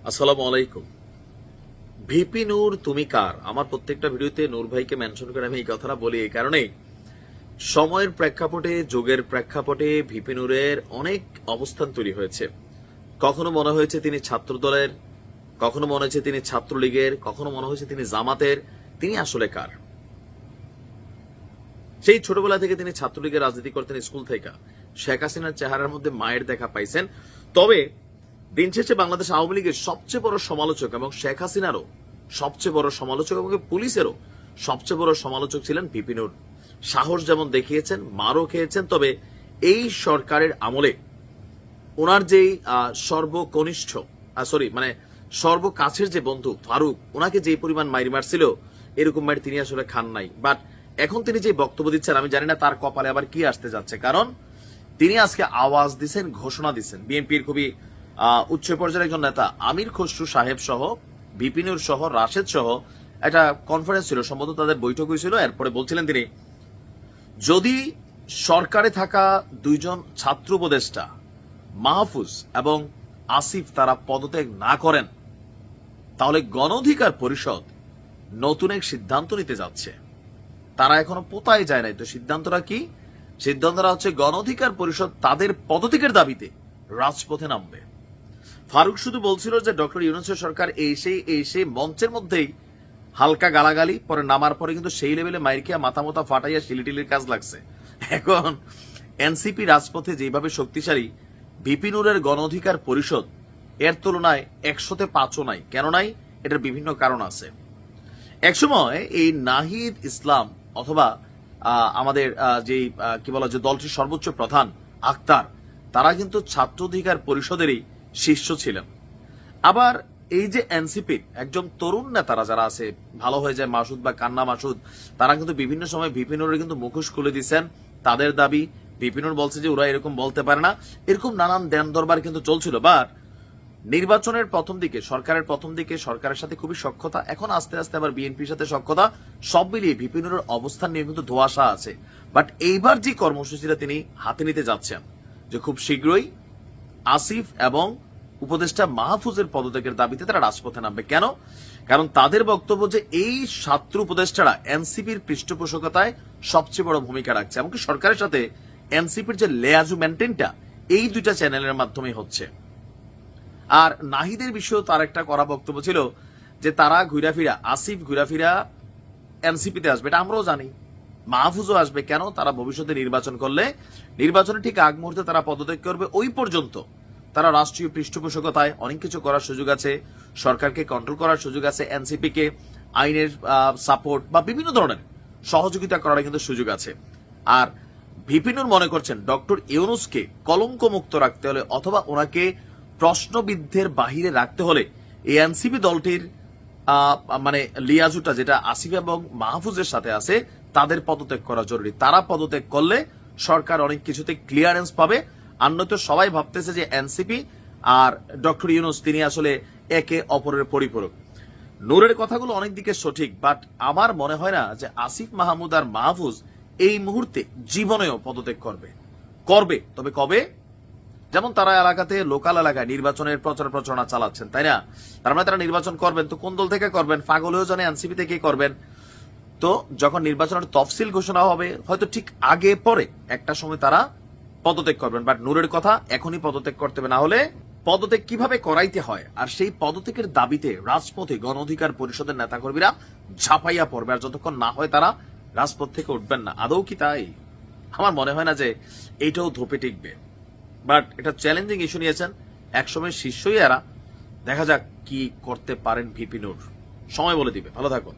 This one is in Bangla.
আসসালামু আলাইকুম। ভিপি নূর তুমি কার? আমার প্রত্যেকটা ভিডিওতে নূর ভাইকে মেনশন করে আমি এই কথাটা বলি এই কারণে, সময়ের প্রেক্ষাপটে, যুগের প্রেক্ষাপটে ভিপি নূরের অনেক অবস্থান তৈরি হয়েছে। কখনো মনে হয়েছে তিনি ছাত্র দলের, কখনো মনে হয়েছে তিনি ছাত্রলীগের, কখনো মনে হয়েছে তিনি জামাতের। তিনি আসলে কার? সেই ছোটবেলা থেকে তিনি ছাত্রলীগের রাজনীতি করতেন, স্কুল থেকে শেখ হাসিনার চেহারার মধ্যে মায়ের দেখা পাইছেন। তবে দিন শেষে বাংলাদেশ আওয়ামী লীগের সবচেয়ে বড় সমালোচক এবং শেখ হাসিনারও সবচেয়ে বড় সমালোচক এবং পুলিশেরও সবচেয়ে বড় সমালোচক ছিলেন ভিপি নূর। সাহস যেমন দেখিয়েছেন, মারও খেয়েছেন। তবে এই সরকারের আমলে ওনার যেই সর্বকনিষ্ঠ সর্বকাছের যে বন্ধু ফারুক, ওনাকে যে পরিমাণ মাইর মারছিল, এরকম মাইর তিনি আসলে খান নাই। বাট এখন তিনি যে বক্তব্য দিচ্ছেন, আমি জানি না তার কপালে আবার কি আসতে যাচ্ছে। কারণ তিনি আজকে আওয়াজ দিচ্ছেন, ঘোষণা দিচ্ছেন। বিএনপির খুবই উচ্চ পর্যায়ের একজন নেতা আমির খসরু সাহেব সহ, ভিপি নূর সহ, রাশেদ সহ একটা কনফারেন্স ছিল, সম্ভবত তাদের বৈঠক হয়েছিল। এরপরে বলছিলেন তিনি, যদি সরকারে থাকা দুইজন ছাত্র উপদেষ্টা মাহফুজ এবং আসিফ তারা পদত্যাগ না করেন, তাহলে গণ অধিকার পরিষদ নতুন এক সিদ্ধান্ত নিতে যাচ্ছে। তারা এখনো পোতায় যায় নাই। তো সিদ্ধান্তটা কি? সিদ্ধান্তটা হচ্ছে গণ অধিকার পরিষদ তাদের পদত্যাগের দাবিতে রাজপথে নামবে। ফারুক শুধু বলছিল যে ডক্টর ইউনূসের সরকার এসে মঞ্চের মধ্যেই হালকা গালাগালি, পরে নামার পরে কিন্তু সেই লেভেলে মাইরকিয়া মাথা মোথা ফাটাইয়া শিলিটিলির কাজ লাগছে। এখন এনসিপি রাজপথে যেভাবে শক্তিশালী, ভিপি নূরের গণ অধিকার পরিষদ এর তুলনায় 100তে 5ও নাই। কেন নাই? এটার বিভিন্ন কারণ আছে। একসময় এই নাহিদ ইসলাম অথবা আমাদের যে কি বলা যে দলটির সর্বোচ্চ প্রধান আক্তার, তারা কিন্তু ছাত্র অধিকার পরিষদেরই শিষ্য ছিলেন। আবার এই যে এনসিপির একজন তরুণ নেতারা যারা আছে, ভালো হয়ে যায় মাসুদ বা কান্না মাসুদ, তারা কিন্তু বিভিন্ন সময় ভিপি নূরের কিন্তু মুখোশ খুলে দিচ্ছেন। তাদের দাবি, ভিপি নূর বলছে যে ওরা এরকম বলতে পারে না। এরকম নানান দেন দরবার কিন্তু চলছিল। বাট নির্বাচনের প্রথম দিকে, সরকারের প্রথম দিকে সরকারের সাথে খুবই সখ্যতা, এখন আস্তে আস্তে আবার বিএনপির সাথে সখ্যতা, সব মিলিয়ে ভিপি নূরের অবস্থান নিয়ে কিন্তু ধোঁয়াশা আছে। বাট এইবার যে কর্মসূচিটা তিনি হাতে নিতে যাচ্ছেন, যে খুব শীঘ্রই আসিফ এবং উপদেষ্টা মাহফুজের পদত্যাগের দাবিতে তারা রাজপথে নামবে। কেন? কারণ তাদের বক্তব্য যে এই ছাত্র উপদেষ্টারা এনসিপির পৃষ্ঠপোষকতায় সবচেয়ে বড় ভূমিকা রাখছে। এমনকি সরকারের সাথে এনসিপির যে লেয়াজু মেনটেনটা এই দুইটা চ্যানেলের মাধ্যমে হচ্ছে। আর নাহিদের বিষয়েও তার একটা করা বক্তব্য ছিল যে তারা ঘুরাফিরা, আসিফ ঘুরাফিরা এনসিপিতে আসবে, এটা আমরাও জানি। মাহফুজও আসবে। কেন? তারা ভবিষ্যতে নির্বাচন করলে, নির্বাচনের ঠিক আগ মুহূর্তে তারা পদত্যাগ করবে। ওই পর্যন্ত তারা রাষ্ট্রীয় পৃষ্ঠপোষকতায় অনেক কিছু করার সুযোগ আছে, সরকারকে কন্ট্রোল করার সুযোগ আছে, এনসিপি কে আইনের সাপোর্ট বা বিভিন্ন ধরনের সহযোগিতা করার কিন্তু সুযোগ আছে। আর ভিপি নূর মনে করছেন ডক্টর ইউনূসকে কলঙ্ক মুক্ত রাখতে হলে অথবা ওনাকে প্রশ্নবিদ্ধের বাহিরে রাখতে হলে এই এনসিপি দলটির লিয়াজুটা যেটা আসিফ এবং মাহফুজের সাথে আছে, তাদের পদত্যাগ করা জরুরি। তারা পদত্যাগ করলে সরকার অনেক কিছুতে ক্লিয়ারেন্স পাবে। আর নয়তো সবাই ভাবতেছে যে এনসিপি আর ডক্টর ইউনূস তিনি আসলে একে অপরের পরিপূরক। নূরের কথাগুলো অনেক দিকে সঠিক, বাট আমার মনে হয় না যে আসিফ মাহমুদ আর মাহফুজ এই মুহূর্তে জীবনেও পদত্যাগ করবে। তবে কবে? যেমন তারা এলাকাতে, লোকাল এলাকায় নির্বাচনের প্রচারণা চালাচ্ছেন, তাই না? তার মানে তারা নির্বাচন করবেন, তো কোন দল থেকে করবেন? পাগলেও জানে এনসিপি থেকেই করবেন। তো যখন নির্বাচনের তফসিল ঘোষণা হবে, হয়তো ঠিক আগে পরে একটা সময় তারা পদত্যাগ করবেন। বাট নূরের কথা, এখনই পদত্যাগ করতে হবে, না হলে পদত্যাগ কিভাবে করাইতে হয় আর সেই পদত্যাগের দাবিতে রাজপথে গণ অধিকার পরিষদের নেতাকর্মীরা ঝাঁপাইয়া পড়বে। আর যতক্ষণ না হয় তারা রাজপথ থেকে উঠবেন না। আদৌ কি তাই? আমার মনে হয় না যে এইটাও ধোপে টিকবে। বাট এটা চ্যালেঞ্জিং ইস্যু নিয়েছেন একসময় শিষ্যই এরা। দেখা যাক কি করতে পারেন ভিপি নূর, সময় বলে দিবে। ভালো থাকুন।